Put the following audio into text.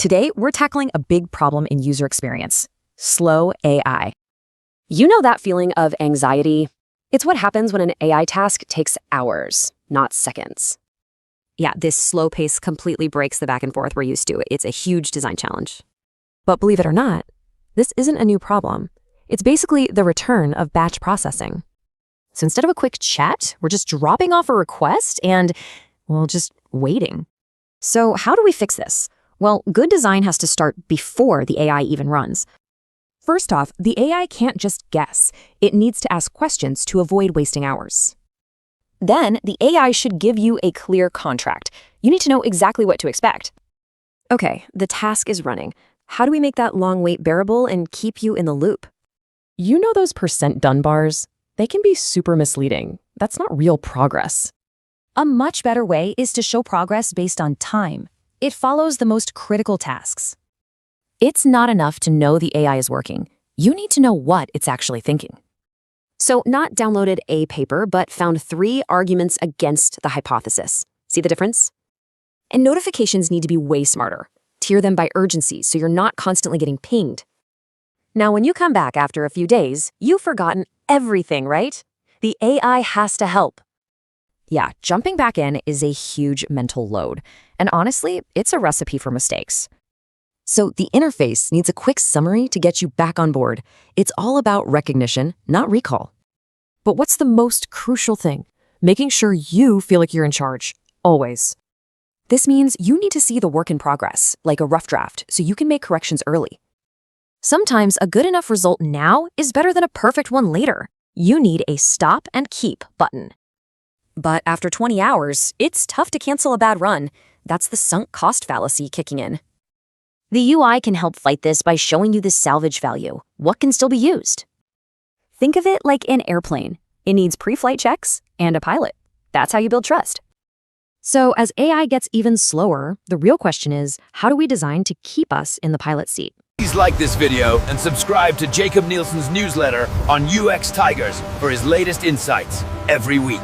Today, we're tackling a big problem in user experience: slow AI. You know that feeling of anxiety? It's what happens when an AI task takes hours, not seconds. Yeah, this slow pace completely breaks the back and forth we're used to. It's a huge design challenge. But believe it or not, this isn't a new problem. It's basically the return of batch processing. So instead of a quick chat, we're just dropping off a request and, well, just waiting. So how do we fix this? Well, good design has to start before the AI even runs. First off, the AI can't just guess. It needs to ask questions to avoid wasting hours. Then, the AI should give you a clear contract. You need to know exactly what to expect. Okay, the task is running. How do we make that long wait bearable and keep you in the loop? You know those percent done bars? They can be super misleading. That's not real progress. A much better way is to show progress based on time. It follows the most critical tasks. It's not enough to know the AI is working. You need to know what it's actually thinking. So not downloaded a paper, but found 3 arguments against the hypothesis. See the difference? And notifications need to be way smarter. Tier them by urgency so you're not constantly getting pinged. Now, when you come back after a few days, you've forgotten everything, right? The AI has to help. Yeah, jumping back in is a huge mental load. And honestly, it's a recipe for mistakes. So the interface needs a quick summary to get you back on board. It's all about recognition, not recall. But what's the most crucial thing? Making sure you feel like you're in charge, always. This means you need to see the work in progress, like a rough draft, so you can make corrections early. Sometimes a good enough result now is better than a perfect one later. You need a stop and keep button. But after 20 hours, it's tough to cancel a bad run. That's the sunk cost fallacy kicking in. The UI can help fight this by showing you the salvage value, what can still be used. Think of it like an airplane. It needs pre-flight checks and a pilot. That's how you build trust. So as AI gets even slower, the real question is, how do we design to keep us in the pilot seat? Please like this video and subscribe to Jakob Nielsen's newsletter on UX Tigers for his latest insights every week.